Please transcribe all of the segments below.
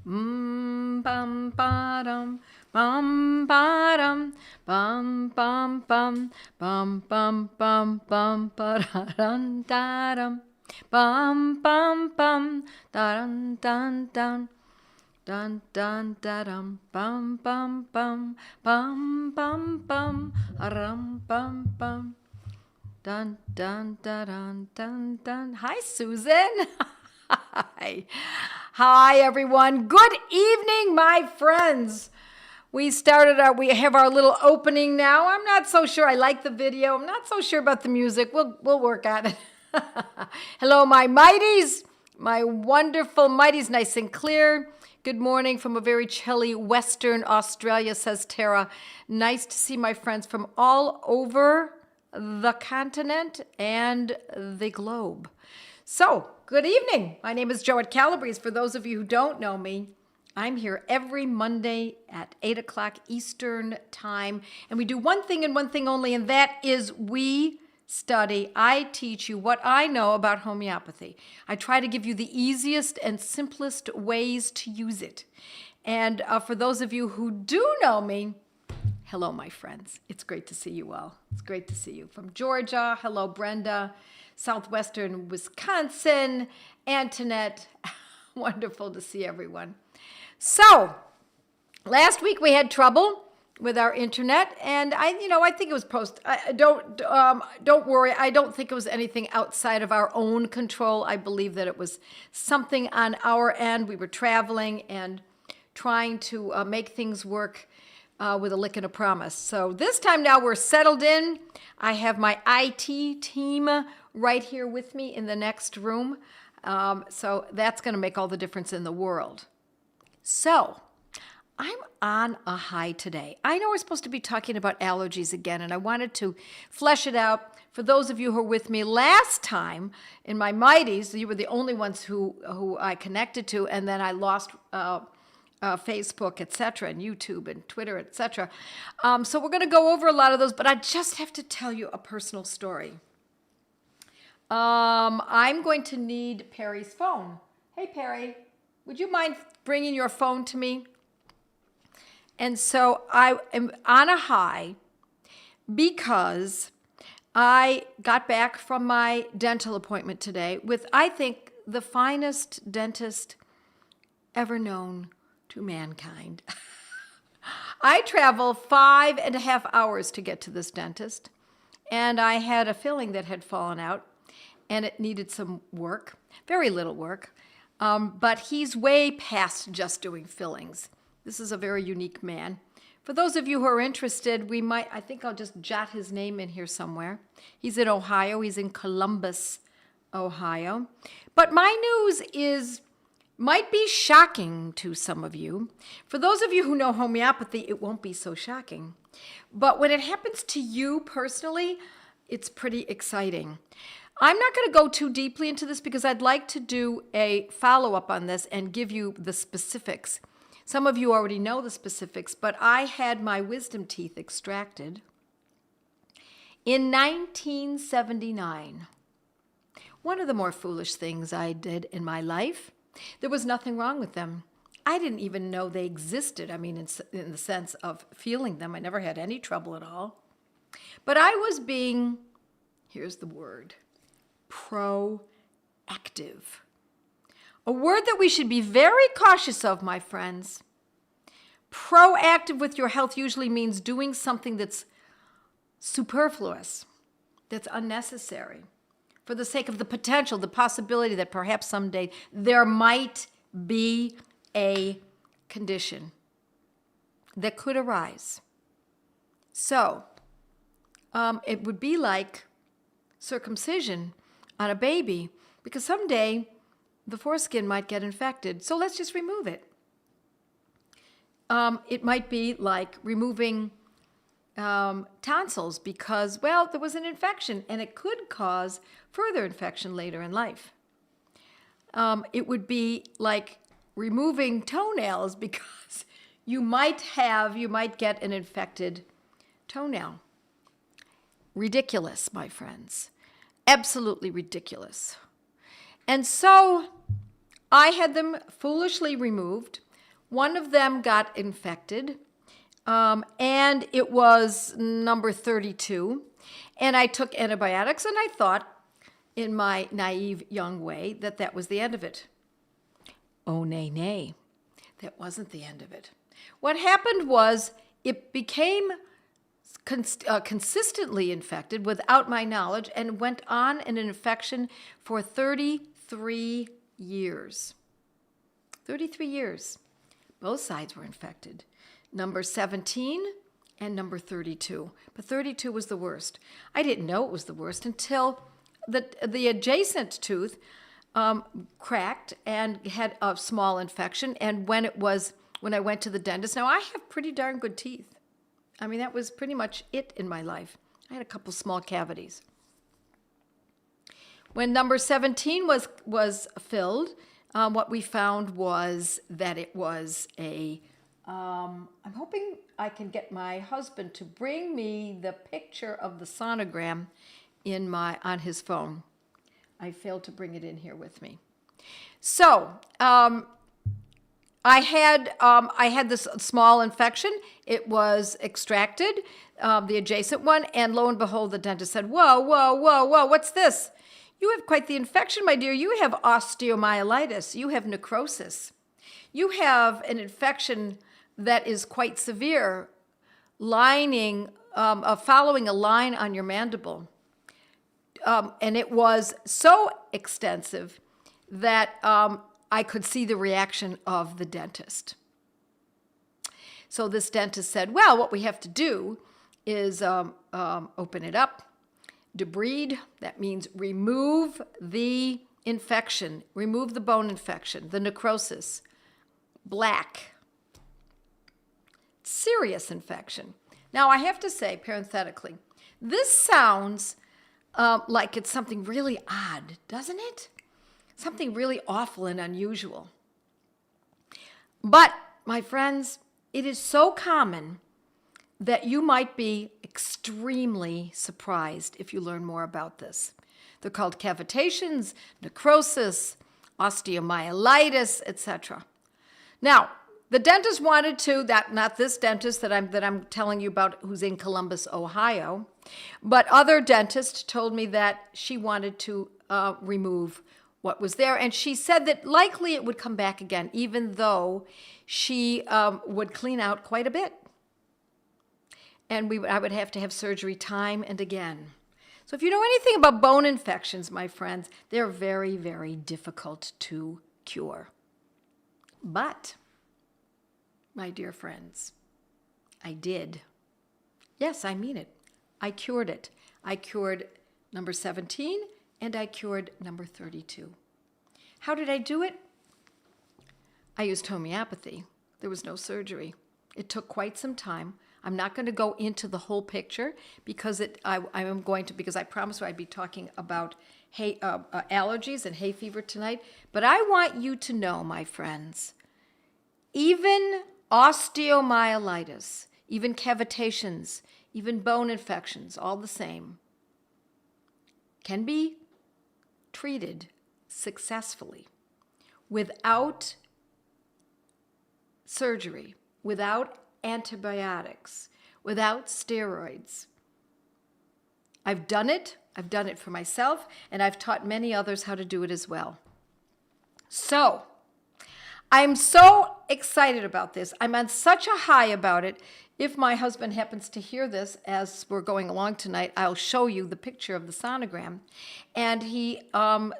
Bum ba-dum, bum ba-dum, bum bum bum, bum bum bum bum ba-dum da-dum, bum bum bum, da-dum dun dun. Dun dun da dum bum bum bum bum bum bum rum bum bum dun dun da dun dun dun. Hi, Susan. Hi everyone. Good evening, my friends. We have our little opening now. I'm not so sure I like the video. I'm not so sure about the music. We'll work on it. Hello, my mighties, my wonderful mighties, nice and clear. Good morning from a very chilly Western Australia, says Tara. Nice to see my friends from all over the continent and the globe. So, good evening. My name is Jo at Calabrese. For those of you who don't know me, I'm here every Monday at 8 o'clock Eastern Time. And we do one thing and one thing only, and that is we study. I teach you what I know about homeopathy. I try to give you the easiest and simplest ways to use it. And for those of you who do know me, hello, my friends. It's great to see you all. It's great to see you. From Georgia, hello, Brenda. Southwestern Wisconsin, Antoinette. Wonderful to see everyone. So, last week we had trouble with our internet, and I think it was don't worry. I don't think it was anything outside of our own control. I believe that it was something on our end. We were traveling and trying to make things work with a lick and a promise. So this time now we're settled in. I have my IT team right here with me in the next room. So that's going to make all the difference in the world. So I'm on a high today. I know we're supposed to be talking about allergies again, and I wanted to flesh it out. For those of you who were with me last time in my Mighties, you were the only ones who I connected to, and then I lost Facebook, etc., and YouTube and Twitter, etc. So we're going to go over a lot of those, but I just have to tell you a personal story. I'm going to need Perry's phone. Hey, Perry, would you mind bringing your phone to me? And so I am on a high because I got back from my dental appointment today with, I think, the finest dentist ever known to mankind. I travel 5.5 hours to get to this dentist, and I had a filling that had fallen out, and it needed some work, very little work, but he's way past just doing fillings. This is a very unique man. For those of you who are interested, I think I'll just jot his name in here somewhere. He's in Ohio. He's in Columbus, Ohio. But my news might be shocking to some of you. For those of you who know homeopathy, it won't be so shocking. But when it happens to you personally, it's pretty exciting. I'm not going to go too deeply into this because I'd like to do a follow-up on this and give you the specifics. Some of you already know the specifics, but I had my wisdom teeth extracted in 1979. One of the more foolish things I did in my life. There was nothing wrong with them. I didn't even know they existed. I mean, in the sense of feeling them. I never had any trouble at all. But I was being, here's the word, proactive. A word that we should be very cautious of, my friends. Proactive with your health usually means doing something that's superfluous, that's unnecessary, for the sake of the potential, the possibility that perhaps someday there might be a condition that could arise. So, it would be like circumcision on a baby, because someday the foreskin might get infected, so let's just remove it. It might be like removing tonsils because, well, there was an infection and it could cause further infection later in life. It would be like removing toenails because you might get an infected toenail. Ridiculous, my friends. Absolutely ridiculous. And so I had them foolishly removed. One of them got infected, and it was number 32. And I took antibiotics, and I thought, in my naive young way, that that was the end of it. Oh, nay, nay. That wasn't the end of it. What happened was it became consistently infected without my knowledge and went on in an infection for 33 years. 33 years. Both sides were infected. Number 17 and number 32. But 32 was the worst. I didn't know it was the worst until the adjacent tooth cracked and had a small infection. And when I went to the dentist, now I have pretty darn good teeth. I mean, that was pretty much it in my life. I had a couple small cavities. When number 17 was filled, what we found was that it was I'm hoping I can get my husband to bring me the picture of the sonogram on his phone. I failed to bring it in here with me. So, I had this small infection. It was extracted, the adjacent one, and lo and behold, the dentist said, "Whoa, whoa, whoa, whoa, what's this? You have quite the infection, my dear. You have osteomyelitis. You have necrosis. You have an infection that is quite severe, following a line on your mandible." And it was so extensive that I could see the reaction of the dentist. So this dentist said, well, what we have to do is open it up, debride, that means remove the infection, remove the bone infection, the necrosis, black, serious infection. Now I have to say, parenthetically, this sounds like it's something really odd, doesn't it? Something really awful and unusual. But, my friends, it is so common that you might be extremely surprised if you learn more about this. They're called cavitations, necrosis, osteomyelitis, etc. Now, the dentist wanted to, not this dentist that I'm telling you about who's in Columbus, Ohio, but other dentists told me that she wanted to remove what was there. And she said that likely it would come back again, even though she would clean out quite a bit. And I would have to have surgery time and again. So if you know anything about bone infections, my friends, they're very, very difficult to cure. But, my dear friends, I did. Yes, I mean it. I cured it. I cured number 17 and I cured number 32. How did I do it? I used homeopathy. There was no surgery. It took quite some time. I'm not going to go into the whole picture because I promised I'd be talking about allergies and hay fever tonight. But I want you to know, my friends, even osteomyelitis, even cavitations, even bone infections, all the same, can be treated successfully without surgery, without antibiotics, without steroids. I've done it for myself, and I've taught many others how to do it as well. So, I'm so excited about this. I'm on such a high about it. If my husband happens to hear this as we're going along tonight, I'll show you the picture of the sonogram. And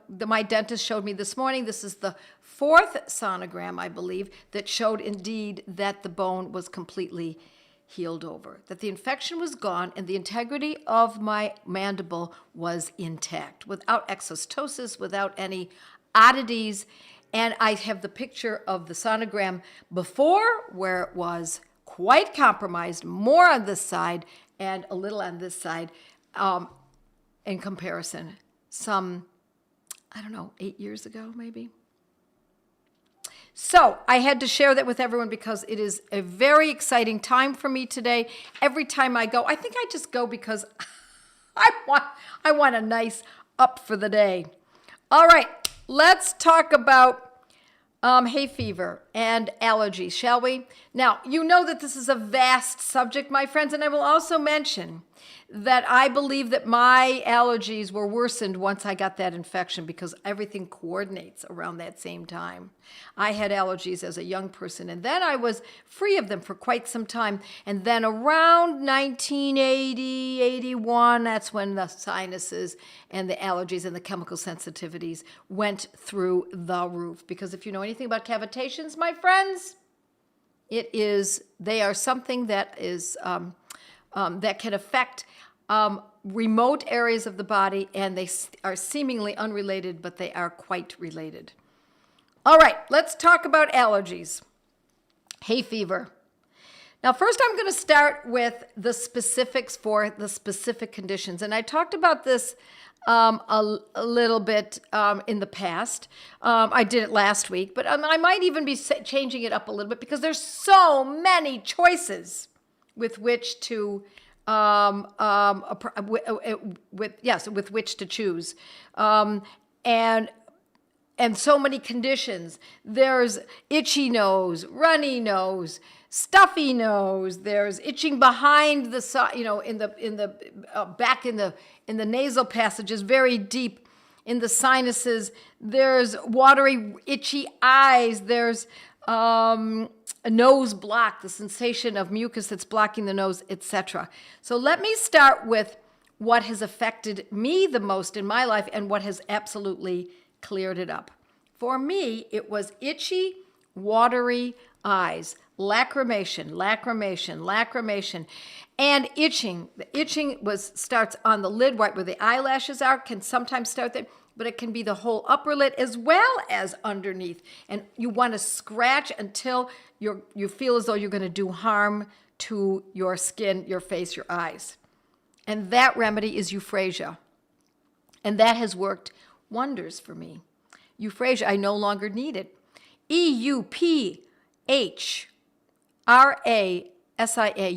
my dentist showed me this morning, this is the 4th sonogram, I believe, that showed indeed that the bone was completely healed over, that the infection was gone and the integrity of my mandible was intact, without exostosis, without any oddities. And I have the picture of the sonogram before, where it was quite compromised, more on this side and a little on this side in comparison. Some, 8 years ago, maybe. So I had to share that with everyone because it is a very exciting time for me today. Every time I go, I think I just go because I want a nice up for the day. All right, let's talk about hay fever. and allergies, shall we? Now, you know that this is a vast subject, my friends, and I will also mention that I believe that my allergies were worsened once I got that infection because everything coordinates around that same time. I had allergies as a young person, and then I was free of them for quite some time. And then around 1980, 81, that's when the sinuses and the allergies and the chemical sensitivities went through the roof. Because if you know anything about cavitations, my friends, they are something that is that can affect remote areas of the body, and they are seemingly unrelated, but they are quite related. All right, let's talk about allergies. Hay fever. Now, first I'm going to start with the specifics for the specific conditions, and I talked about this a little bit in the past. I did it last week, but I might even be changing it up a little bit because there's so many choices with which to with which to choose, and so many conditions. There's itchy nose, runny nose, stuffy nose. There's itching behind the in the back in the nasal passages, very deep in the sinuses. There's watery, itchy eyes. There's a nose block, the sensation of mucus that's blocking the nose, etc. So let me start with what has affected me the most in my life and what has absolutely cleared it up. For me, it was itchy, watery eyes, lacrimation, and itching. The itching starts on the lid right where the eyelashes are, can sometimes start there, but it can be the whole upper lid as well as underneath. And you want to scratch until you feel as though you're going to do harm to your skin, your face, your eyes. And that remedy is euphrasia. And that has worked wonders for me. Euphrasia, I no longer need it. EUPHRASIA,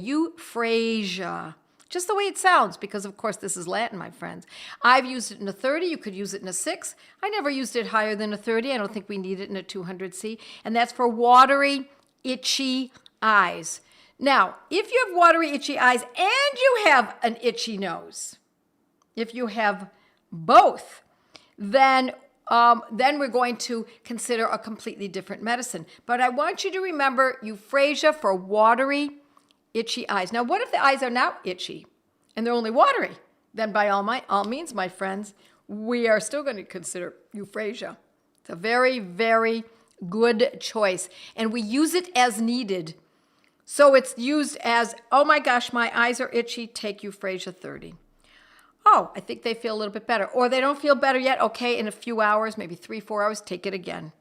euphrasia. Just the way it sounds, because of course this is Latin, my friends. I've used it in a 30. You could use it in a 6. I never used it higher than a 30. I don't think we need it in a 200C. And that's for watery, itchy eyes. Now, if you have watery, itchy eyes and you have an itchy nose, if you have both, then we're going to consider a completely different medicine. But I want you to remember euphrasia for watery, itchy eyes. Now, what if the eyes are now itchy and they're only watery? Then by all means, my friends, we are still going to consider euphrasia. It's a very, very good choice. And we use it as needed. So it's used as, oh my gosh, my eyes are itchy, take euphrasia 30. Oh, I think they feel a little bit better. Or they don't feel better yet. Okay, in a few hours, maybe 3-4 hours, take it again.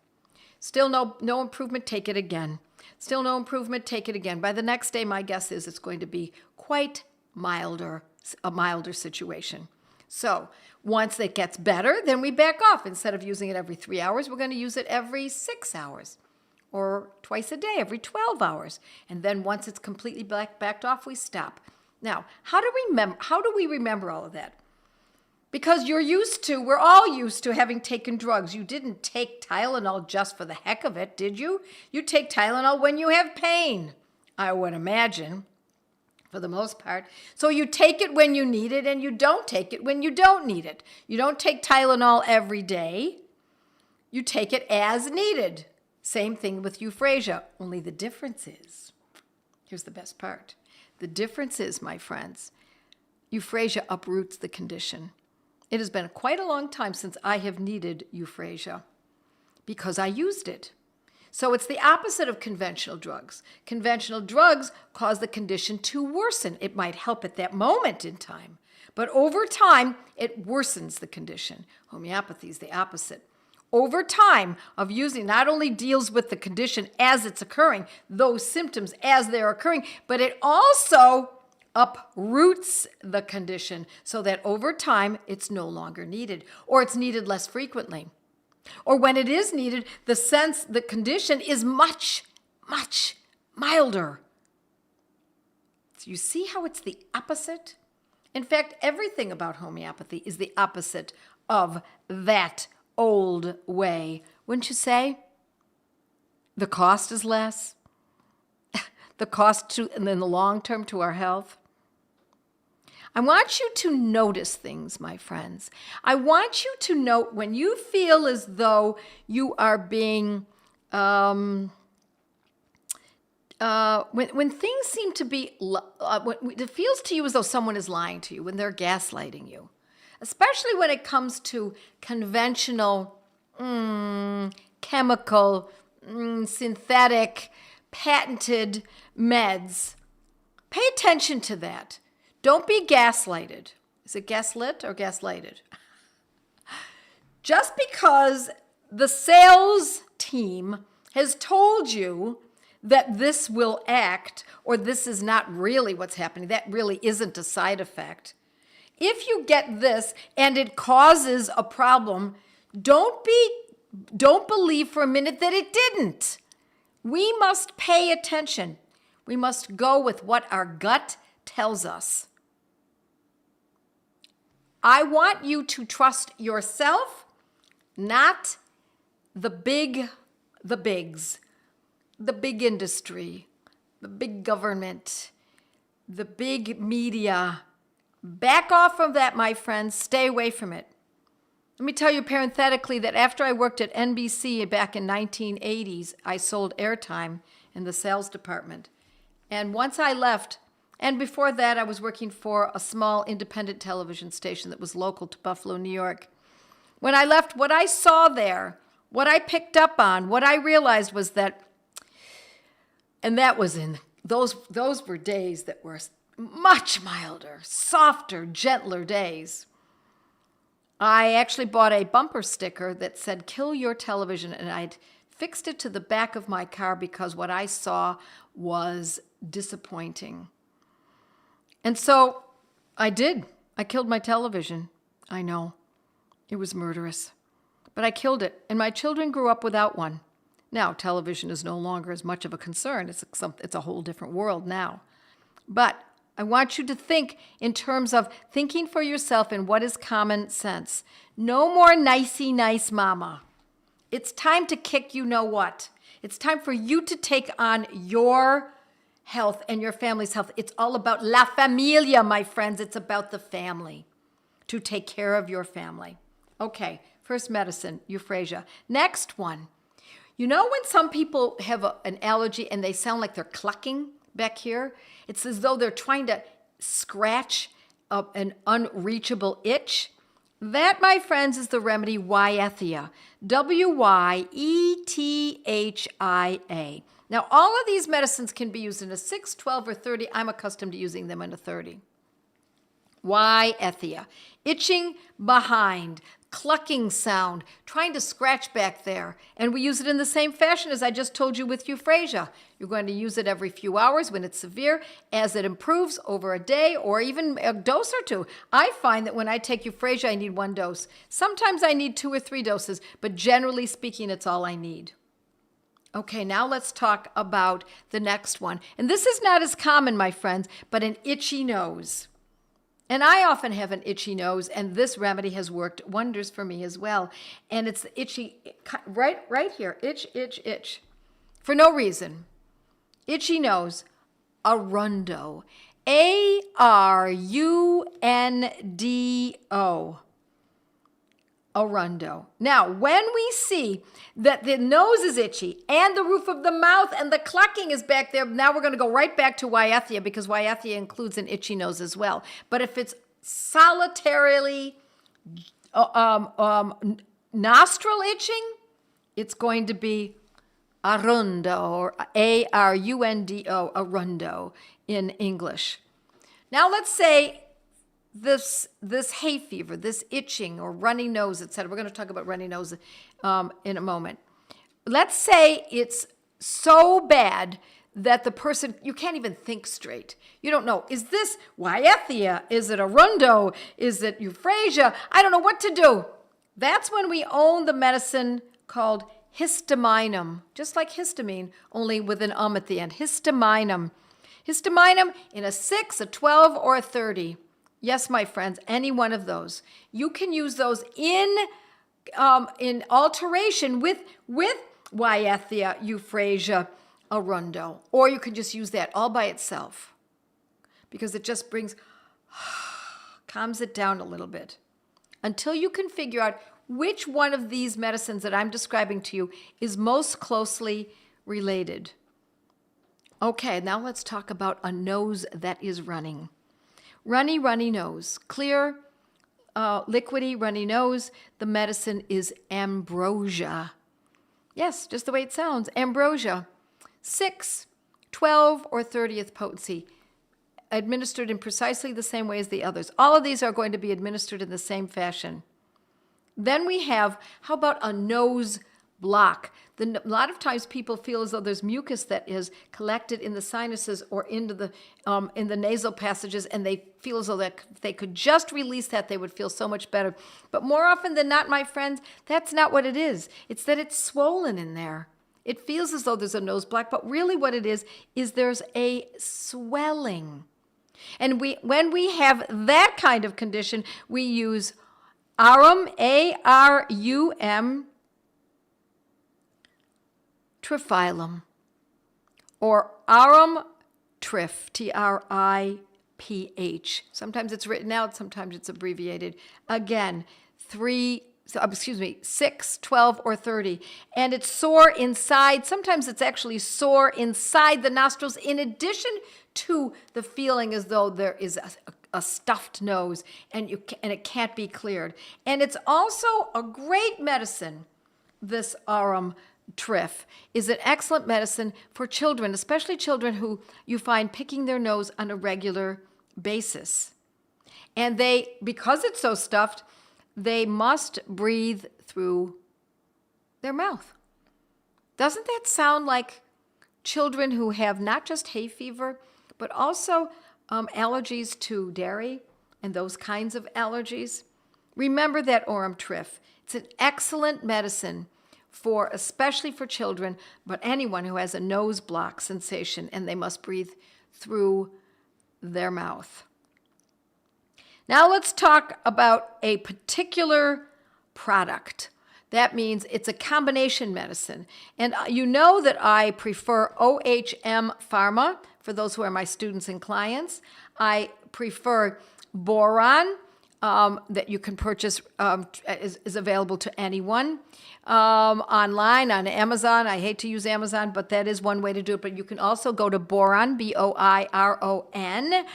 Still no improvement, take it again. Still no improvement, take it again. By the next day, my guess is it's going to be quite a milder situation. So once it gets better, then we back off. Instead of using it every 3 hours, we're going to use it every 6 hours or twice a day, every 12 hours. And then once it's completely backed off, we stop. Now, how do we remember all of that? Because we're all used to having taken drugs. You didn't take Tylenol just for the heck of it, did you? You take Tylenol when you have pain, I would imagine, for the most part. So you take it when you need it and you don't take it when you don't need it. You don't take Tylenol every day. You take it as needed. Same thing with euphrasia, only the difference is, here's the best part. The difference is, my friends, euphrasia uproots the condition. It has been quite a long time since I have needed euphrasia because I used it. So it's the opposite of conventional drugs. Conventional drugs cause the condition to worsen. It might help at that moment in time, but over time, it worsens the condition. Homeopathy is the opposite. Over time of using, not only deals with the condition as it's occurring, those symptoms as they're occurring, but it also uproots the condition so that over time it's no longer needed, or it's needed less frequently. Or when it is needed, the condition is much, much milder. So you see how it's the opposite? In fact, everything about homeopathy is the opposite of that old way, wouldn't you say? the cost is less. The cost to, and in the long term to our health. I want you to notice things, my friends. I want you to note when you feel as though you are being, when things seem to be, when it feels to you as though someone is lying to you, when they're gaslighting you, especially when it comes to conventional, chemical, synthetic, patented meds. Pay attention to that. Don't be gaslighted. Is it gaslit or gaslighted? Just because the sales team has told you that this will act or this is not really what's happening, that really isn't a side effect. If you get this and it causes a problem, don't believe for a minute that it didn't. We must pay attention. We must go with what our gut tells us. I want you to trust yourself, not the bigs, the big industry, the big government, the big media. Back off from that, my friends. Stay away from it. Let me tell you parenthetically that after I worked at NBC back in 1980s, I sold airtime in the sales department. And once I left, and before that I was working for a small independent television station that was local to Buffalo, New York. When I left, what I saw there, what I picked up on, what I realized was that, and that was in, those were days that were much milder, softer, gentler days. I actually bought a bumper sticker that said, "Kill your television," and I'd fixed it to the back of my car because what I saw was disappointing. And so I did. I killed my television. I know. It was murderous. But I killed it, and my children grew up without one. Now, television is no longer as much of a concern. It's a whole different world now. But I want you to think in terms of thinking for yourself and what is common sense. No more nicey nice mama. It's time to kick you know what. It's time for you to take on your health and your family's health. It's all about la familia, my friends. It's about the family, to take care of your family. Okay, first medicine, euphrasia. Next one. You know when some people have an allergy and they sound like they're clucking back here? It's as though they're trying to scratch up an unreachable itch. That, my friends, is the remedy Wyethia. Wyethia. Now, all of these medicines can be used in a 6, 12, or 30. I'm accustomed to using them in a 30. Wyethia. Itching behind, clucking sound, trying to scratch back there. And we use it in the same fashion as I just told you with euphrasia. You're going to use it every few hours when it's severe. As it improves over a day or even a dose or two. I find that when I take euphrasia, I need 1 dose. Sometimes I need 2 or 3 doses, but generally speaking, it's all I need. Okay, now let's talk about the next one. And this is not as common, my friends, but an itchy nose. And I often have an itchy nose, and this remedy has worked wonders for me as well. And it's the itchy, right here, itch, itch, itch, for no reason. Itchy nose, Arundo, Arundo, Arundo. Now, when we see that the nose is itchy and the roof of the mouth and the clucking is back there, now we're going to go right back to Wyethia because Wyethia includes an itchy nose as well. But if it's solitarily nostril itching, it's going to be Arundo or Arundo, Arundo in English. Now let's say this hay fever, this itching or runny nose, etc. We're going to talk about runny nose in a moment. Let's say it's so bad that the person, you can't even think straight. You don't know, is this Wyethia? Is it Arundo? Is it euphrasia? I don't know what to do. That's when we own the medicine called histaminum, just like histamine, only with an at the end. Histaminum. Histaminum in a 6, a 12, or a 30. Yes, my friends, any one of those. You can use those in alteration with Wyetheia, euphrasia, arundo. Or you could just use that all by itself because it just calms it down a little bit until you can figure out which one of these medicines that I'm describing to you is most closely related. Okay, now let's talk about a nose that is running. Runny, runny nose. Clear, liquidy, runny nose. The medicine is ambrosia. Yes, just the way it sounds, ambrosia. 6, 12, or 30th potency, administered in precisely the same way as the others. All of these are going to be administered in the same fashion. Then we have, how about a nose block? A lot of times people feel as though there's mucus that is collected in the sinuses or into the in the nasal passages, and they feel as though that if they could just release that, they would feel so much better. But more often than not, my friends, that's not what it is. It's that it's swollen in there. It feels as though there's a nose block, but really what it is there's a swelling. And when we have that kind of condition, we use Arum, A-R-U-M, triphyllum, or Arum triph, T-R-I-P-H. Sometimes it's written out, sometimes it's abbreviated. Again, 6, 12, or 30. And it's sore inside. Sometimes it's actually sore inside the nostrils in addition to the feeling as though there is a stuffed nose and it can't be cleared. And it's also a great medicine. This Arum triph is an excellent medicine for children, especially children who you find picking their nose on a regular basis. And because it's so stuffed, they must breathe through their mouth. Doesn't that sound like children who have not just hay fever, but also allergies to dairy and those kinds of allergies? Remember that Arum triph. It's an excellent medicine especially for children, but anyone who has a nose block sensation and they must breathe through their mouth. Now let's talk about a particular product. That means it's a combination medicine. And you know that I prefer OHM Pharma for those who are my students and clients. I prefer boron that you can purchase, is available to anyone online on Amazon. I hate to use Amazon, but that is one way to do it. But you can also go to Boiron, B-O-I-R-O-N.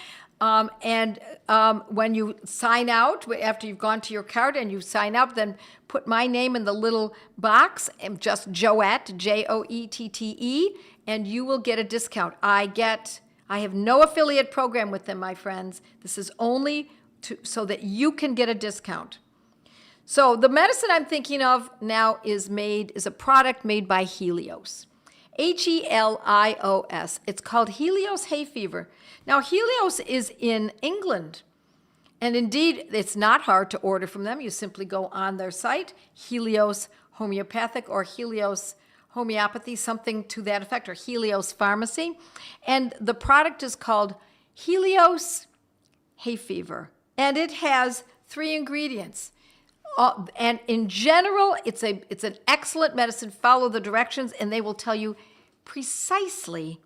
When you sign out, after you've gone to your cart and you sign up, then put my name in the little box, and just Joette, J-O-E-T-T-E, and you will get a discount. I have no affiliate program with them, my friends. This is only so that you can get a discount. So the medicine I'm thinking of now is a product made by Helios. Helios. It's called Helios Hayfever. Now, Helios is in England. And indeed, it's not hard to order from them. You simply go on their site, Helios Homeopathic or Helios Homeopathy, something to that effect, or Helios Pharmacy. And the product is called Helios Hayfever. And it has 3 ingredients. And in general, it's an excellent medicine. Follow the directions, and they will tell you precisely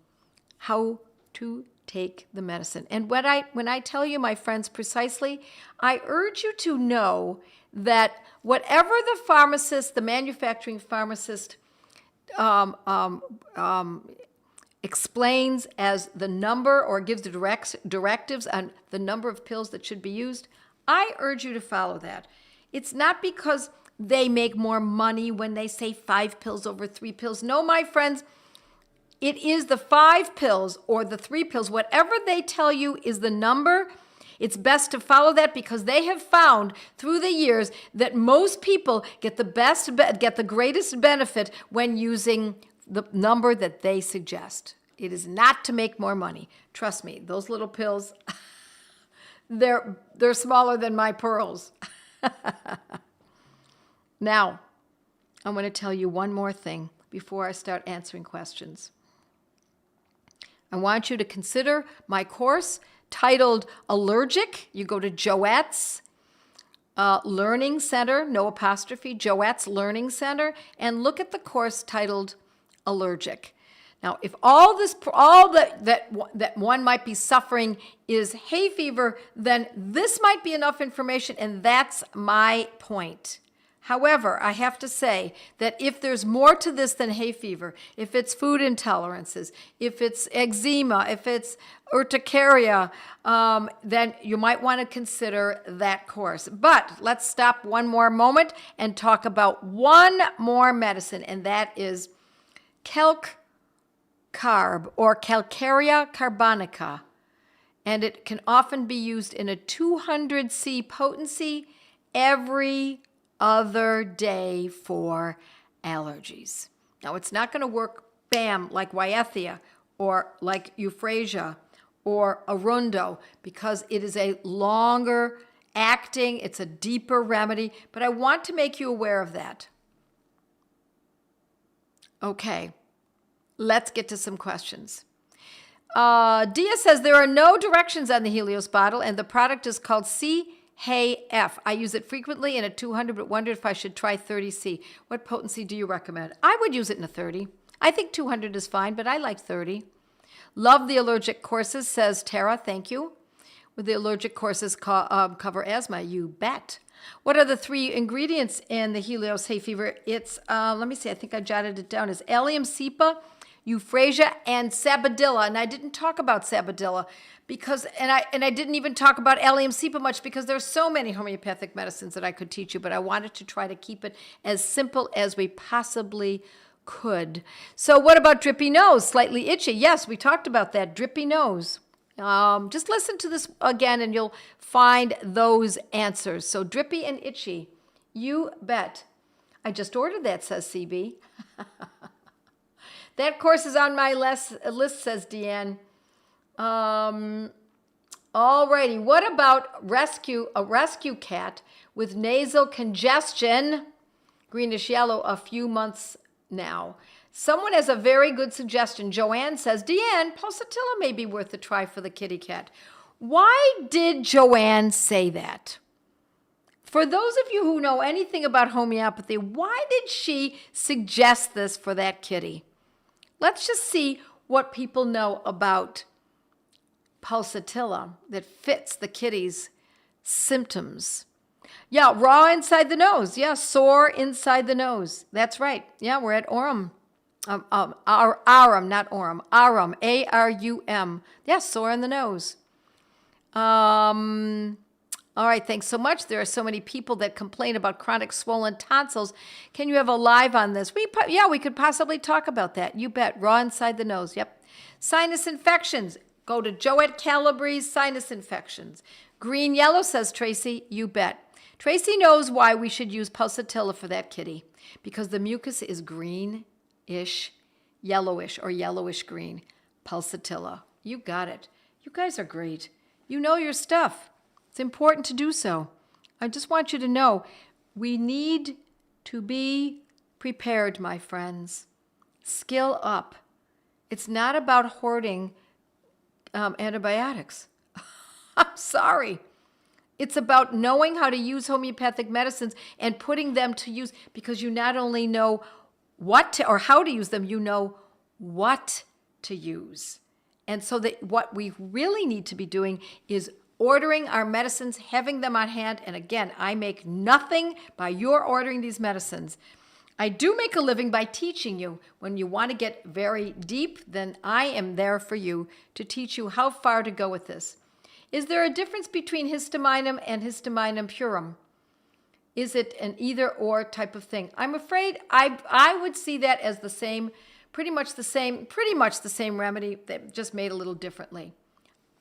how to take the medicine. And when I tell you, my friends, precisely, I urge you to know that whatever the manufacturing pharmacist explains as the number or gives the directives on the number of pills that should be used, I urge you to follow that. It's not because they make more money when they say 5 pills over 3 pills. No, my friends, it is the 5 pills or the 3 pills. Whatever they tell you is the number. It's best to follow that because they have found through the years that most people get the greatest benefit when using the number that they suggest. It is not to make more money. Trust me, those little pills, they're smaller than my pearls. Now, I want to tell you one more thing before I start answering questions. I want you to consider my course titled Allergic. You go to Joette's Learning Center, no apostrophe, Joette's Learning Center, and look at the course titled Allergic. Now, if all that one might be suffering is hay fever, then this might be enough information, and that's my point. However, I have to say that if there's more to this than hay fever, if it's food intolerances, if it's eczema, if it's urticaria, then you might want to consider that course. But let's stop one more moment and talk about one more medicine, and that is calc carb or Calcarea carbonica. And it can often be used in a 200C potency every other day for allergies. Now, it's not going to work, bam, like Wyethia or like Euphrasia or Arundo, because it is a longer acting, it's a deeper remedy, but I want to make you aware of that. Okay, let's get to some questions. Dia says there are no directions on the Helios bottle, and the product is called C-Hay-F. I use it frequently in a 200, but wondered if I should try 30C. What potency do you recommend? I would use it in a 30. I think 200 is fine, but I like 30. Love the allergic courses, says Tara. Thank you. With the allergic courses cover asthma, you bet. What are the 3 ingredients in the Helios Hayfever? It's, let me see, I think I jotted it down. It's Allium cepa, Euphrasia, and Sabadilla. And I didn't talk about Sabadilla because, and I didn't even talk about Allium cepa much because there's so many homeopathic medicines that I could teach you, but I wanted to try to keep it as simple as we possibly could. So what about drippy nose, slightly itchy? Yes, we talked about that, drippy nose. Just listen to this again and you'll find those answers. So drippy and itchy, you bet. I just ordered that, says CB. That course is on my list, says Deanne. Alrighty, what about a rescue cat with nasal congestion, greenish yellow, a few months now? Someone has a very good suggestion. Joanne says, Deanne, pulsatilla may be worth a try for the kitty cat. Why did Joanne say that? For those of you who know anything about homeopathy, why did she suggest this for that kitty? Let's just see what people know about pulsatilla that fits the kitty's symptoms. Yeah, raw inside the nose. Yeah, sore inside the nose. That's right. Yeah, we're at Aurum. Aurum, not Aurum. Aurum, A-R-U-M. Yeah, sore in the nose. All right, thanks so much. There are so many people that complain about chronic swollen tonsils. Can you have a live on this? Yeah, we could possibly talk about that. You bet. Raw inside the nose. Yep. Sinus infections. Go to Joette Calabre's Sinus Infections. Green yellow, says Tracy. You bet. Tracy knows why we should use pulsatilla for that kitty, because the mucus is green-ish, yellowish, or yellowish green. Pulsatilla. You got it. You guys are great. You know your stuff. It's important to do so. I just want you to know we need to be prepared, my friends. Skill up. It's not about hoarding antibiotics. I'm sorry. It's about knowing how to use homeopathic medicines and putting them to use, because you not only know what to, or how to use them, you know what to use. And so that what we really need to be doing is ordering our medicines, having them on hand. And again, I make nothing by your ordering these medicines. I do make a living by teaching you. When you want to get very deep, then I am there for you to teach you how far to go with this. Is there a difference between histaminum and histaminum purum? Is it an either or type of thing? I'm afraid I would see that as the same, pretty much the same remedy, that just made a little differently.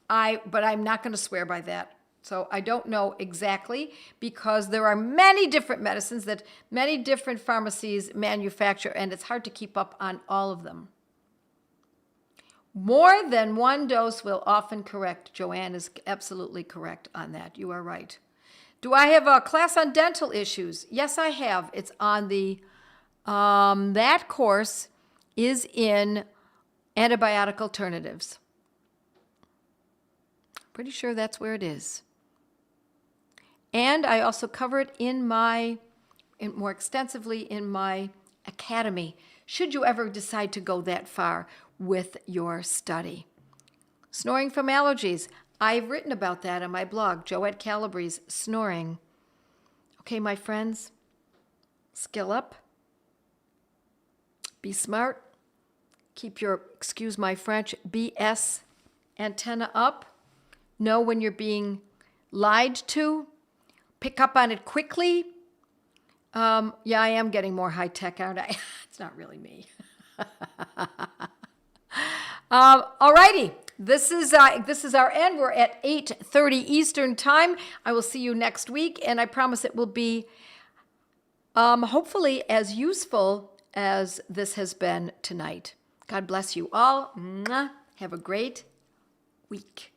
But I'm not going to swear by that. So I don't know exactly, because there are many different medicines that many different pharmacies manufacture, and it's hard to keep up on all of them. More than one dose will often correct. Joanne is absolutely correct on that. You are right. Do I have a class on dental issues? Yes, I have. It's on the, that course is in antibiotic alternatives. Pretty sure that's where it is. And I also cover it more extensively in my academy, should you ever decide to go that far with your study. Snoring from allergies. I've written about that on my blog, Joette Calabre's Snoring. Okay, my friends, skill up. Be smart. Keep your, excuse my French, BS antenna up. Know when you're being lied to. Pick up on it quickly. Yeah, I am getting more high tech, aren't I? It's not really me. Alrighty, this is our end. We're at 8:30 Eastern time. I will see you next week, and I promise it will be hopefully as useful as this has been tonight. God bless you all. Mwah. Have a great week.